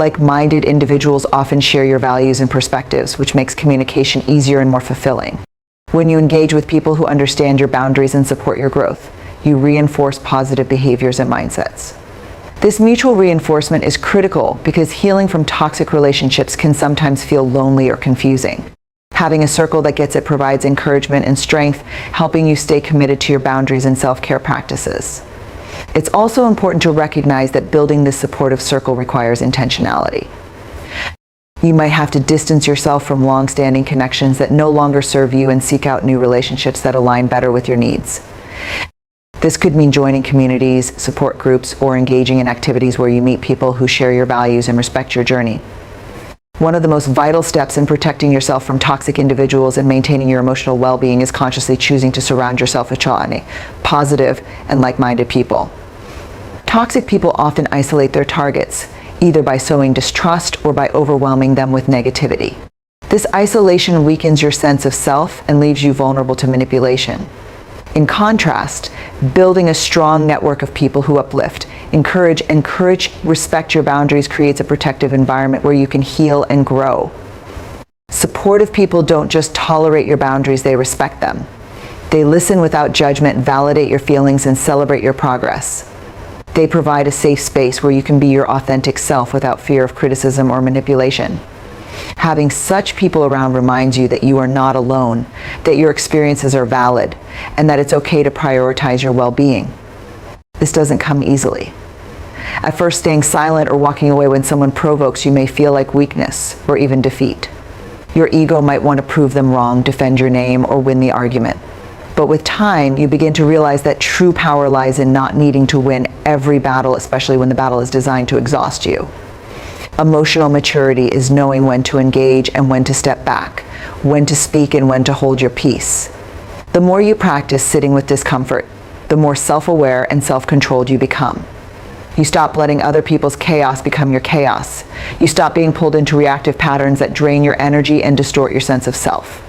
Like-minded individuals often share your values and perspectives, which makes communication easier and more fulfilling. When you engage with people who understand your boundaries and support your growth, you reinforce positive behaviors and mindsets. This mutual reinforcement is critical because healing from toxic relationships can sometimes feel lonely or confusing. Having a circle that gets it provides encouragement and strength, helping you stay committed to your boundaries and self-care practices. It's also important to recognize that building this supportive circle requires intentionality. You might have to distance yourself from long-standing connections that no longer serve you and seek out new relationships that align better with your needs. This could mean joining communities, support groups, or engaging in activities where you meet people who share your values and respect your journey. One of the most vital steps in protecting yourself from toxic individuals and maintaining your emotional well-being is consciously choosing to surround yourself with positive and like-minded people. Toxic people often isolate their targets, either by sowing distrust or by overwhelming them with negativity. This isolation weakens your sense of self and leaves you vulnerable to manipulation. In contrast, building a strong network of people who uplift, encourage, respect your boundaries creates a protective environment where you can heal and grow. Supportive people don't just tolerate your boundaries, they respect them. They listen without judgment, validate your feelings, and celebrate your progress. They provide a safe space where you can be your authentic self without fear of criticism or manipulation. Having such people around reminds you that you are not alone, that your experiences are valid, and that it's okay to prioritize your well-being. This doesn't come easily. At first, staying silent or walking away when someone provokes you may feel like weakness or even defeat. Your ego might want to prove them wrong, defend your name, or win the argument. But with time, you begin to realize that true power lies in not needing to win every battle, especially when the battle is designed to exhaust you. Emotional maturity is knowing when to engage and when to step back, when to speak and when to hold your peace. The more you practice sitting with discomfort, the more self-aware and self-controlled you become. You stop letting other people's chaos become your chaos. You stop being pulled into reactive patterns that drain your energy and distort your sense of self.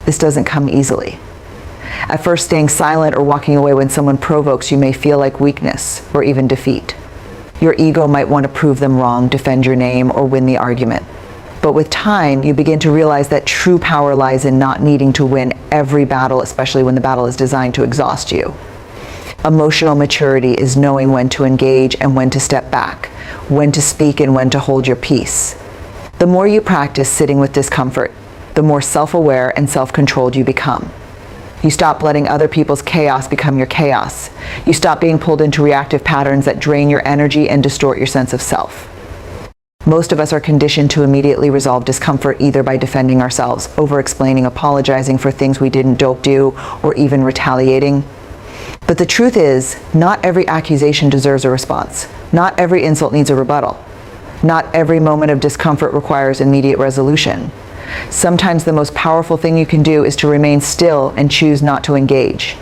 This doesn't come easily. At first, staying silent or walking away when someone provokes you may feel like weakness or even defeat. Your ego might want to prove them wrong, defend your name, or win the argument. But with time, you begin to realize that true power lies in not needing to win every battle, especially when the battle is designed to exhaust you. Emotional maturity is knowing when to engage and when to step back, when to speak and when to hold your peace. The more you practice sitting with discomfort, the more self-aware and self-controlled you become. You stop letting other people's chaos become your chaos. You stop being pulled into reactive patterns that drain your energy and distort your sense of self. Most of us are conditioned to immediately resolve discomfort either by defending ourselves, over-explaining, apologizing for things we didn't do, or even retaliating. But the truth is, not every accusation deserves a response. Not every insult needs a rebuttal. Not every moment of discomfort requires immediate resolution. Sometimes the most powerful thing you can do is to remain still and choose not to engage.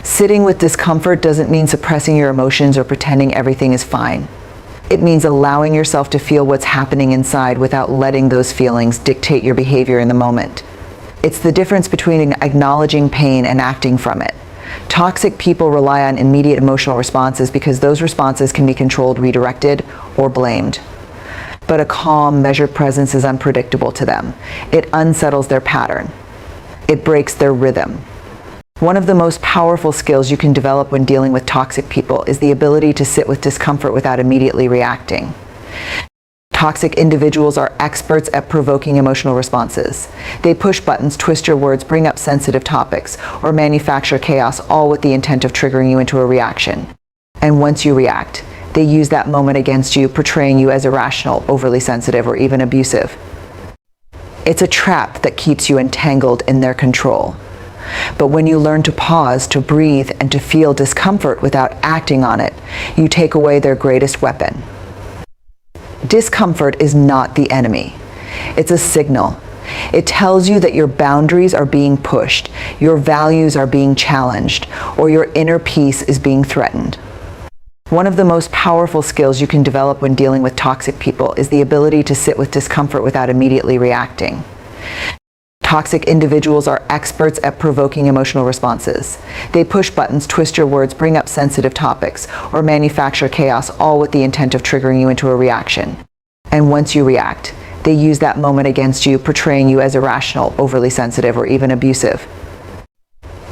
Sitting with discomfort doesn't mean suppressing your emotions or pretending everything is fine. It means allowing yourself to feel what's happening inside without letting those feelings dictate your behavior in the moment. It's the difference between acknowledging pain and acting from it. Toxic people rely on immediate emotional responses because those responses can be controlled, redirected, or blamed. But a calm, measured presence is unpredictable to them. It unsettles their pattern. It breaks their rhythm. One of the most powerful skills you can develop when dealing with toxic people is the ability to sit with discomfort without immediately reacting. Toxic individuals are experts at provoking emotional responses. They push buttons, twist your words, bring up sensitive topics, or manufacture chaos, all with the intent of triggering you into a reaction. And once you react, they use that moment against you, portraying you as irrational, overly sensitive, or even abusive. It's a trap that keeps you entangled in their control. But when you learn to pause, to breathe, and to feel discomfort without acting on it, you take away their greatest weapon. Discomfort is not the enemy. It's a signal. It tells you that your boundaries are being pushed, your values are being challenged, or your inner peace is being threatened. One of the most powerful skills you can develop when dealing with toxic people is the ability to sit with discomfort without immediately reacting. Toxic individuals are experts at provoking emotional responses. They push buttons, twist your words, bring up sensitive topics, or manufacture chaos, all with the intent of triggering you into a reaction. And once you react, they use that moment against you, portraying you as irrational, overly sensitive, or even abusive.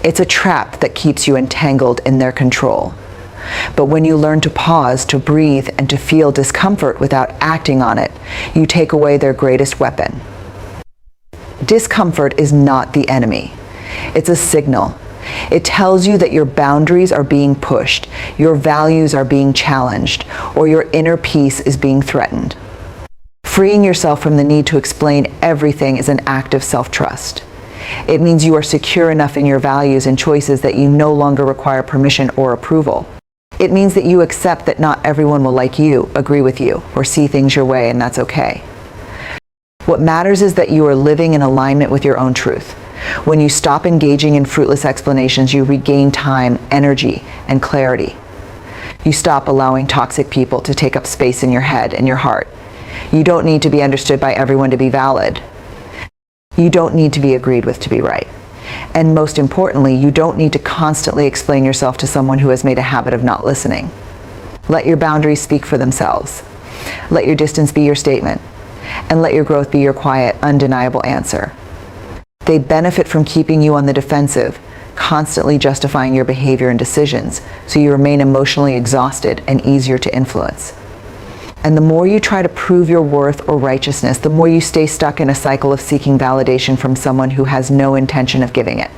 It's a trap that keeps you entangled in their control. But when you learn to pause, to breathe, and to feel discomfort without acting on it, you take away their greatest weapon. Discomfort is not the enemy. It's a signal. It tells you that your boundaries are being pushed, your values are being challenged, or your inner peace is being threatened. Freeing yourself from the need to explain everything is an act of self-trust. It means you are secure enough in your values and choices that you no longer require permission or approval. It means that you accept that not everyone will like you, agree with you, or see things your way, and that's okay. What matters is that you are living in alignment with your own truth. When you stop engaging in fruitless explanations, you regain time, energy, and clarity. You stop allowing toxic people to take up space in your head and your heart. You don't need to be understood by everyone to be valid. You don't need to be agreed with to be right. And most importantly, you don't need to constantly explain yourself to someone who has made a habit of not listening. Let your boundaries speak for themselves. Let your distance be your statement. And let your growth be your quiet, undeniable answer. They benefit from keeping you on the defensive, constantly justifying your behavior and decisions, so you remain emotionally exhausted and easier to influence. And the more you try to prove your worth or righteousness, the more you stay stuck in a cycle of seeking validation from someone who has no intention of giving it.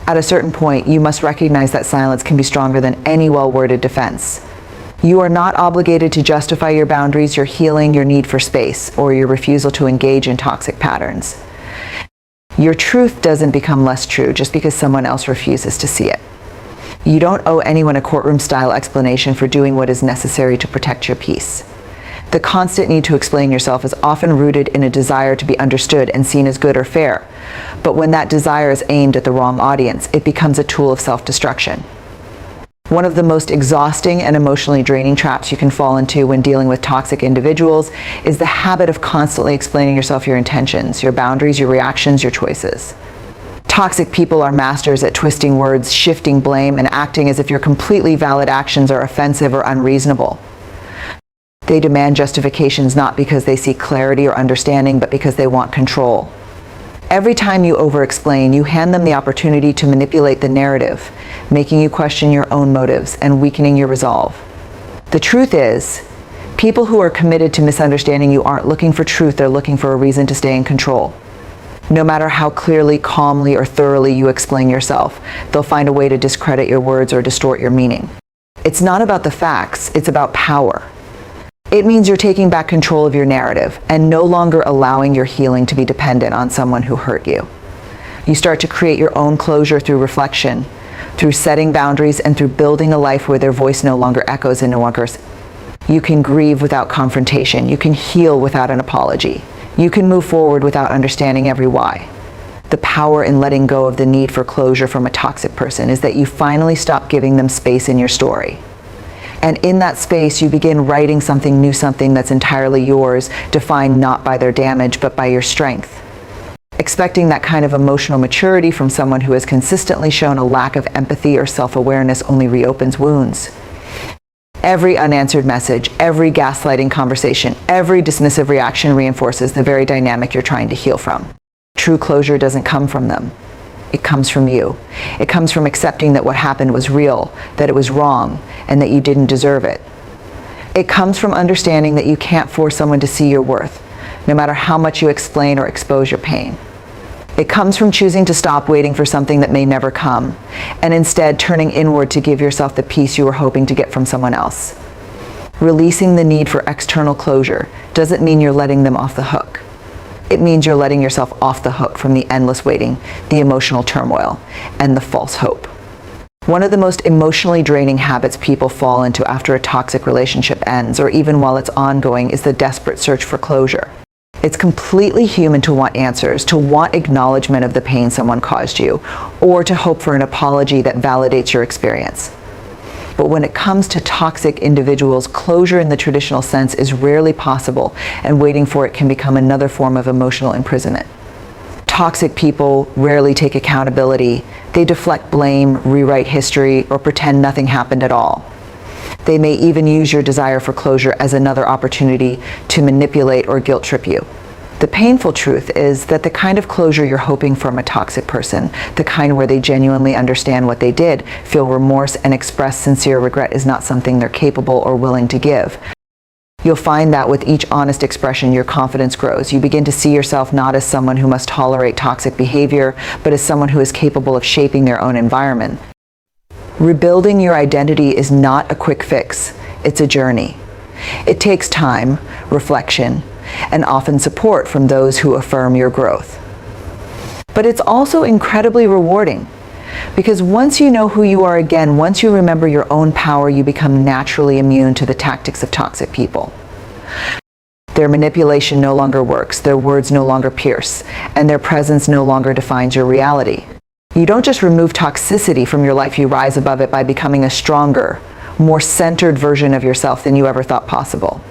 At a certain point, you must recognize that silence can be stronger than any well-worded defense. You are not obligated to justify your boundaries, your healing, your need for space, or your refusal to engage in toxic patterns. Your truth doesn't become less true just because someone else refuses to see it. You don't owe anyone a courtroom-style explanation for doing what is necessary to protect your peace. The constant need to explain yourself is often rooted in a desire to be understood and seen as good or fair. But when that desire is aimed at the wrong audience, it becomes a tool of self-destruction. One of the most exhausting and emotionally draining traps you can fall into when dealing with toxic individuals is the habit of constantly explaining yourself, your intentions, your boundaries, your reactions, your choices. Toxic people are masters at twisting words, shifting blame, and acting as if your completely valid actions are offensive or unreasonable. They demand justifications not because they seek clarity or understanding, but because they want control. Every time you over-explain, you hand them the opportunity to manipulate the narrative, making you question your own motives and weakening your resolve. The truth is, people who are committed to misunderstanding you aren't looking for truth, they're looking for a reason to stay in control. No matter how clearly, calmly, or thoroughly you explain yourself, they'll find a way to discredit your words or distort your meaning. It's not about the facts, it's about power. It means you're taking back control of your narrative and no longer allowing your healing to be dependent on someone who hurt you. You start to create your own closure through reflection, through setting boundaries, and through building a life where their voice no longer echoes and no longer. You can grieve without confrontation. You can heal without an apology. You can move forward without understanding every why. The power in letting go of the need for closure from a toxic person is that you finally stop giving them space in your story. And in that space, you begin writing something new, something that's entirely yours, defined not by their damage, but by your strength. Expecting that kind of emotional maturity from someone who has consistently shown a lack of empathy or self-awareness only reopens wounds. Every unanswered message, every gaslighting conversation, every dismissive reaction reinforces the very dynamic you're trying to heal from. True closure doesn't come from them. It comes from you. It comes from accepting that what happened was real, that it was wrong, and that you didn't deserve it. It comes from understanding that you can't force someone to see your worth, no matter how much you explain or expose your pain. It comes from choosing to stop waiting for something that may never come, and instead turning inward to give yourself the peace you were hoping to get from someone else. Releasing the need for external closure doesn't mean you're letting them off the hook. It means you're letting yourself off the hook from the endless waiting, the emotional turmoil, and the false hope. One of the most emotionally draining habits people fall into after a toxic relationship ends, or even while it's ongoing, is the desperate search for closure. It's completely human to want answers, to want acknowledgement of the pain someone caused you, or to hope for an apology that validates your experience. But when it comes to toxic individuals, closure in the traditional sense is rarely possible, and waiting for it can become another form of emotional imprisonment. Toxic people rarely take accountability. They deflect blame, rewrite history, or pretend nothing happened at all. They may even use your desire for closure as another opportunity to manipulate or guilt trip you. The painful truth is that the kind of closure you're hoping from a toxic person, the kind where they genuinely understand what they did, feel remorse, and express sincere regret, is not something they're capable or willing to give. You'll find that with each honest expression, your confidence grows. You begin to see yourself not as someone who must tolerate toxic behavior, but as someone who is capable of shaping their own environment. Rebuilding your identity is not a quick fix. It's a journey. It takes time, reflection, and often support from those who affirm your growth. But it's also incredibly rewarding, because once you know who you are again, once you remember your own power, you become naturally immune to the tactics of toxic people. Their manipulation no longer works, their words no longer pierce, and their presence no longer defines your reality. You don't just remove toxicity from your life, you rise above it by becoming a stronger, more centered version of yourself than you ever thought possible.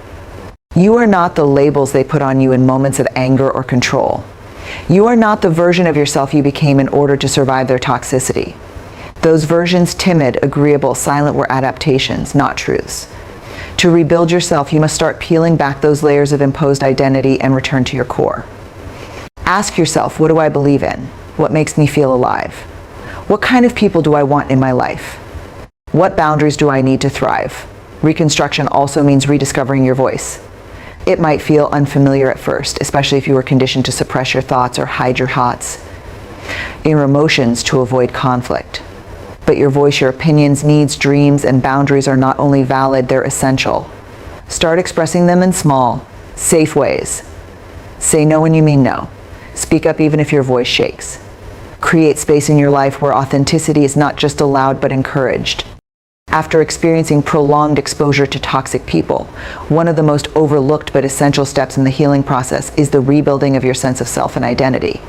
You are not the labels they put on you in moments of anger or control. You are not the version of yourself you became in order to survive their toxicity. Those versions, timid, agreeable, silent, were adaptations, not truths. To rebuild yourself, you must start peeling back those layers of imposed identity and return to your core. Ask yourself, what do I believe in? What makes me feel alive? What kind of people do I want in my life? What boundaries do I need to thrive? Reconstruction also means rediscovering your voice. It might feel unfamiliar at first, especially if you were conditioned to suppress your thoughts or hide your thoughts, your emotions to avoid conflict. But your voice, your opinions, needs, dreams, and boundaries are not only valid, they're essential. Start expressing them in small, safe ways. Say no when you mean no. Speak up even if your voice shakes. Create space in your life where authenticity is not just allowed but encouraged. After experiencing prolonged exposure to toxic people, one of the most overlooked but essential steps in the healing process is the rebuilding of your sense of self and identity.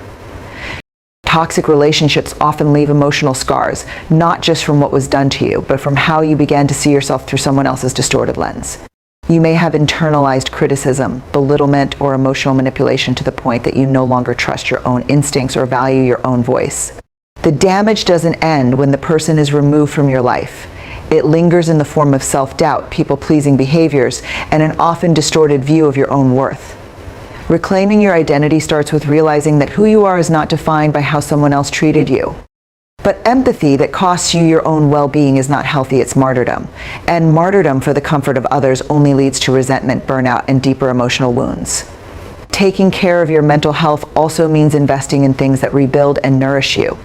Toxic relationships often leave emotional scars, not just from what was done to you, but from how you began to see yourself through someone else's distorted lens. You may have internalized criticism, belittlement, or emotional manipulation to the point that you no longer trust your own instincts or value your own voice. The damage doesn't end when the person is removed from your life. It lingers in the form of self-doubt, people-pleasing behaviors, and an often distorted view of your own worth. Reclaiming your identity starts with realizing that who you are is not defined by how someone else treated you. But empathy that costs you your own well-being is not healthy, it's martyrdom. And martyrdom for the comfort of others only leads to resentment, burnout, and deeper emotional wounds. Taking care of your mental health also means investing in things that rebuild and nourish you.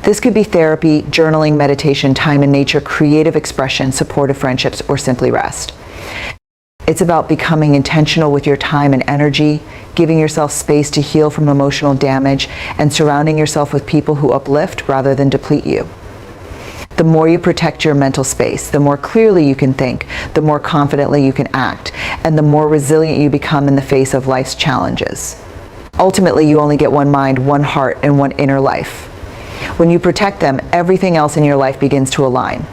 This could be therapy, journaling, meditation, time in nature, creative expression, supportive friendships, or simply rest. It's about becoming intentional with your time and energy, giving yourself space to heal from emotional damage, and surrounding yourself with people who uplift rather than deplete you. The more you protect your mental space, the more clearly you can think, the more confidently you can act, and the more resilient you become in the face of life's challenges. Ultimately, you only get one mind, one heart, and one inner life. When you protect them, everything else in your life begins to align.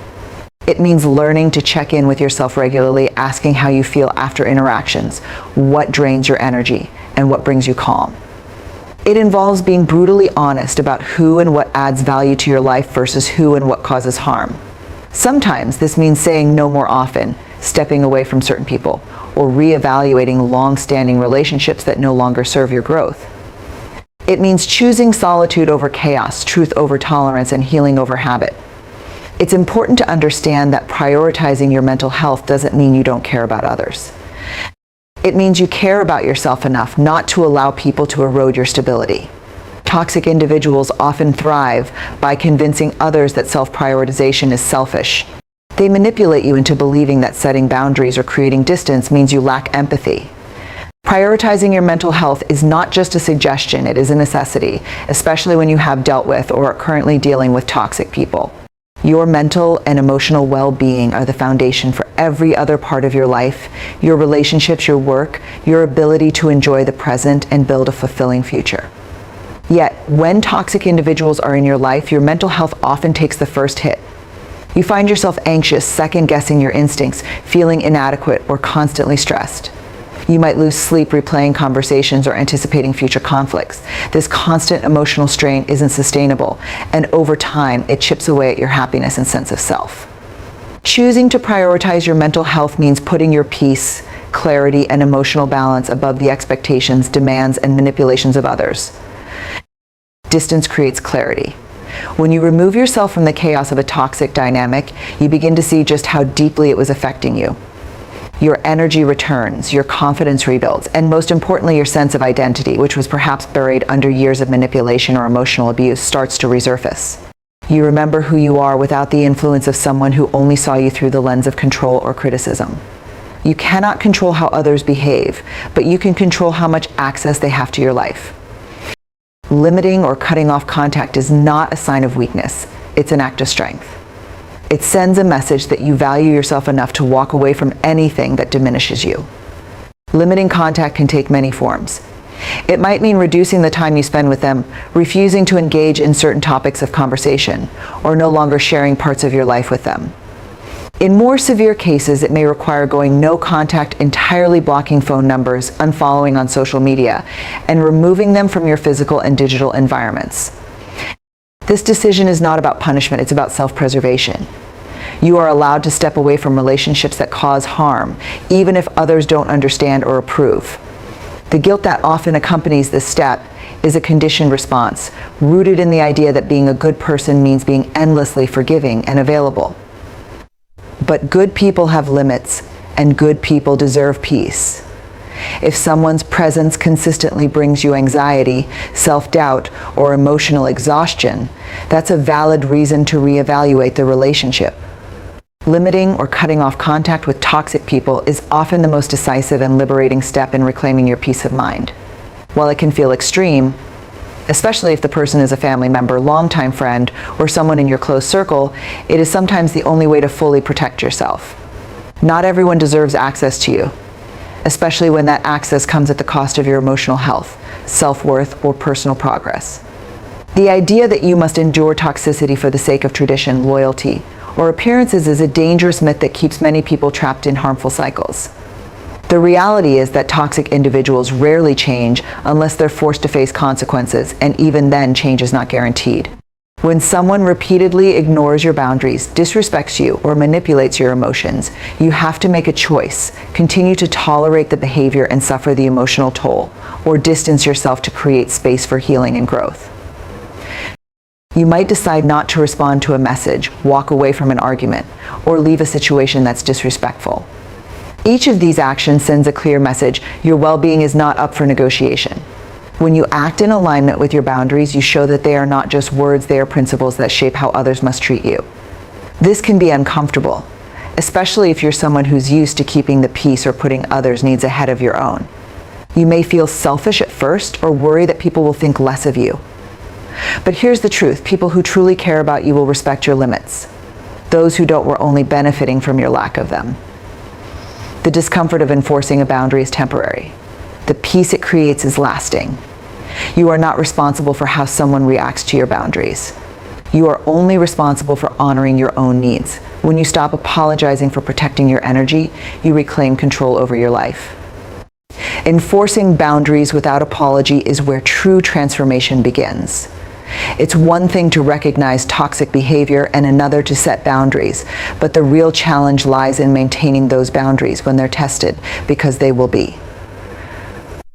It means learning to check in with yourself regularly, asking how you feel after interactions, what drains your energy, and what brings you calm. It involves being brutally honest about who and what adds value to your life versus who and what causes harm. Sometimes this means saying no more often, stepping away from certain people, or reevaluating long-standing relationships that no longer serve your growth. It means choosing solitude over chaos, truth over tolerance, and healing over habit. It's important to understand that prioritizing your mental health doesn't mean you don't care about others. It means you care about yourself enough not to allow people to erode your stability. Toxic individuals often thrive by convincing others that self-prioritization is selfish. They manipulate you into believing that setting boundaries or creating distance means you lack empathy. Prioritizing your mental health is not just a suggestion, it is a necessity, especially when you have dealt with or are currently dealing with toxic people. Your mental and emotional well-being are the foundation for every other part of your life, your relationships, your work, your ability to enjoy the present and build a fulfilling future. Yet, when toxic individuals are in your life, your mental health often takes the first hit. You find yourself anxious, second-guessing your instincts, feeling inadequate, or constantly stressed. You might lose sleep replaying conversations or anticipating future conflicts. This constant emotional strain isn't sustainable, and over time, it chips away at your happiness and sense of self. Choosing to prioritize your mental health means putting your peace, clarity, and emotional balance above the expectations, demands, and manipulations of others. Distance creates clarity. When you remove yourself from the chaos of a toxic dynamic, you begin to see just how deeply it was affecting you. Your energy returns, your confidence rebuilds, and most importantly, your sense of identity, which was perhaps buried under years of manipulation or emotional abuse, starts to resurface. You remember who you are without the influence of someone who only saw you through the lens of control or criticism. You cannot control how others behave, but you can control how much access they have to your life. Limiting or cutting off contact is not a sign of weakness. It's an act of strength. It sends a message that you value yourself enough to walk away from anything that diminishes you. Limiting contact can take many forms. It might mean reducing the time you spend with them, refusing to engage in certain topics of conversation, or no longer sharing parts of your life with them. In more severe cases, it may require going no contact, entirely blocking phone numbers, unfollowing on social media, and removing them from your physical and digital environments. This decision is not about punishment, it's about self-preservation. You are allowed to step away from relationships that cause harm, even if others don't understand or approve. The guilt that often accompanies this step is a conditioned response, rooted in the idea that being a good person means being endlessly forgiving and available. But good people have limits, and good people deserve peace. If someone's presence consistently brings you anxiety, self-doubt, or emotional exhaustion, that's a valid reason to reevaluate the relationship. Limiting or cutting off contact with toxic people is often the most decisive and liberating step in reclaiming your peace of mind. While it can feel extreme, especially if the person is a family member, longtime friend, or someone in your close circle, it is sometimes the only way to fully protect yourself. Not everyone deserves access to you, especially when that access comes at the cost of your emotional health, self-worth, or personal progress. The idea that you must endure toxicity for the sake of tradition, loyalty, or appearances is a dangerous myth that keeps many people trapped in harmful cycles. The reality is that toxic individuals rarely change unless they're forced to face consequences, and even then, change is not guaranteed. When someone repeatedly ignores your boundaries, disrespects you, or manipulates your emotions, you have to make a choice: continue to tolerate the behavior and suffer the emotional toll, or distance yourself to create space for healing and growth. You might decide not to respond to a message, walk away from an argument, or leave a situation that's disrespectful. Each of these actions sends a clear message: your well-being is not up for negotiation. When you act in alignment with your boundaries, you show that they are not just words, they are principles that shape how others must treat you. This can be uncomfortable, especially if you're someone who's used to keeping the peace or putting others' needs ahead of your own. You may feel selfish at first or worry that people will think less of you. But here's the truth: people who truly care about you will respect your limits. Those who don't were only benefiting from your lack of them. The discomfort of enforcing a boundary is temporary. The peace it creates is lasting. You are not responsible for how someone reacts to your boundaries. You are only responsible for honoring your own needs. When you stop apologizing for protecting your energy, you reclaim control over your life. Enforcing boundaries without apology is where true transformation begins. It's one thing to recognize toxic behavior and another to set boundaries, but the real challenge lies in maintaining those boundaries when they're tested, because they will be.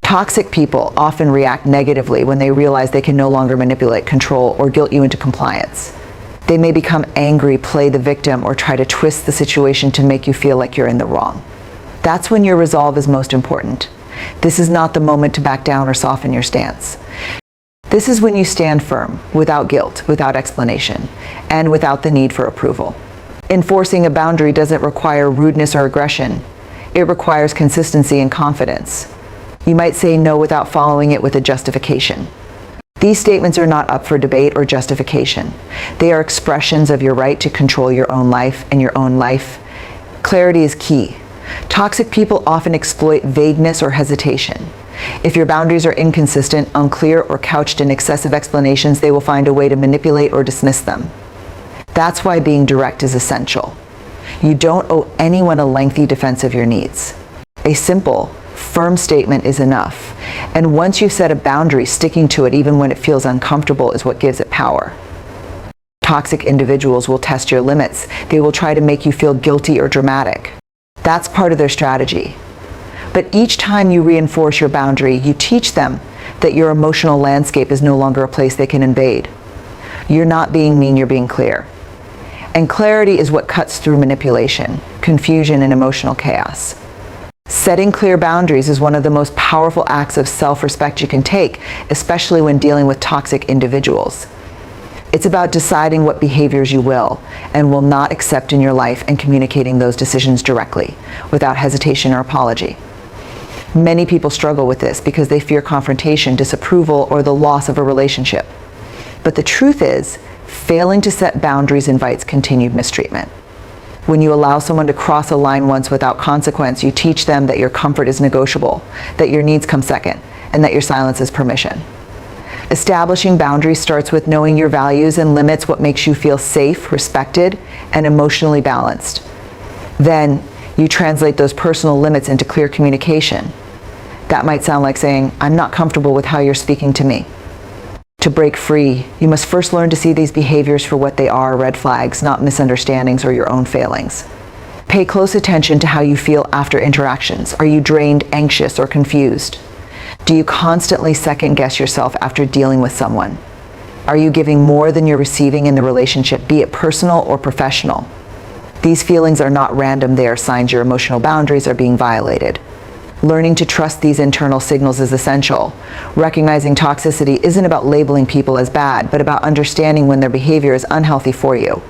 Toxic people often react negatively when they realize they can no longer manipulate, control, or guilt you into compliance. They may become angry, play the victim, or try to twist the situation to make you feel like you're in the wrong. That's when your resolve is most important. This is not the moment to back down or soften your stance. This is when you stand firm, without guilt, without explanation, and without the need for approval. Enforcing a boundary doesn't require rudeness or aggression. It requires consistency and confidence. You might say no without following it with a justification. These statements are not up for debate or justification. They are expressions of your right to control your own life and your own life. Clarity is key. Toxic people often exploit vagueness or hesitation. If your boundaries are inconsistent, unclear, or couched in excessive explanations, they will find a way to manipulate or dismiss them. That's why being direct is essential. You don't owe anyone a lengthy defense of your needs. A simple, firm statement is enough. And once you've set a boundary, sticking to it even when it feels uncomfortable is what gives it power. Toxic individuals will test your limits. They will try to make you feel guilty or dramatic. That's part of their strategy. But each time you reinforce your boundary, you teach them that your emotional landscape is no longer a place they can invade. You're not being mean, you're being clear. And clarity is what cuts through manipulation, confusion, and emotional chaos. Setting clear boundaries is one of the most powerful acts of self-respect you can take, especially when dealing with toxic individuals. It's about deciding what behaviors you will and will not accept in your life and communicating those decisions directly, without hesitation or apology. Many people struggle with this because they fear confrontation, disapproval, or the loss of a relationship. But the truth is, failing to set boundaries invites continued mistreatment. When you allow someone to cross a line once without consequence, you teach them that your comfort is negotiable, that your needs come second, and that your silence is permission. Establishing boundaries starts with knowing your values and limits, what makes you feel safe, respected, and emotionally balanced. Then, you translate those personal limits into clear communication. That might sound like saying, "I'm not comfortable with how you're speaking to me." To break free, you must first learn to see these behaviors for what they are, red flags, not misunderstandings or your own failings. Pay close attention to how you feel after interactions. Are you drained, anxious, or confused? Do you constantly second-guess yourself after dealing with someone? Are you giving more than you're receiving in the relationship, be it personal or professional? These feelings are not random, they are signs your emotional boundaries are being violated. Learning to trust these internal signals is essential. Recognizing toxicity isn't about labeling people as bad, but about understanding when their behavior is unhealthy for you.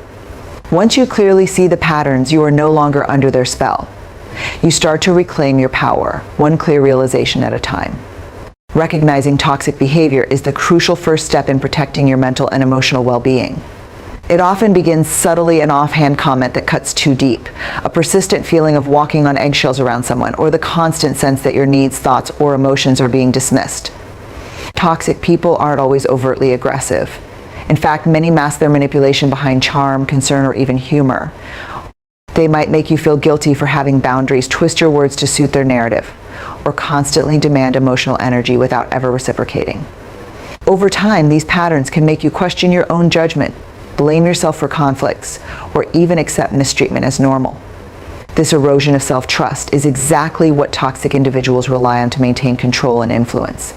Once you clearly see the patterns, you are no longer under their spell. You start to reclaim your power, one clear realization at a time. Recognizing toxic behavior is the crucial first step in protecting your mental and emotional well-being. It often begins subtly, an offhand comment that cuts too deep, a persistent feeling of walking on eggshells around someone, or the constant sense that your needs, thoughts, or emotions are being dismissed. Toxic people aren't always overtly aggressive. In fact, many mask their manipulation behind charm, concern, or even humor. They might make you feel guilty for having boundaries, twist your words to suit their narrative, or constantly demand emotional energy without ever reciprocating. Over time, these patterns can make you question your own judgment, blame yourself for conflicts, or even accept mistreatment as normal. This erosion of self-trust is exactly what toxic individuals rely on to maintain control and influence.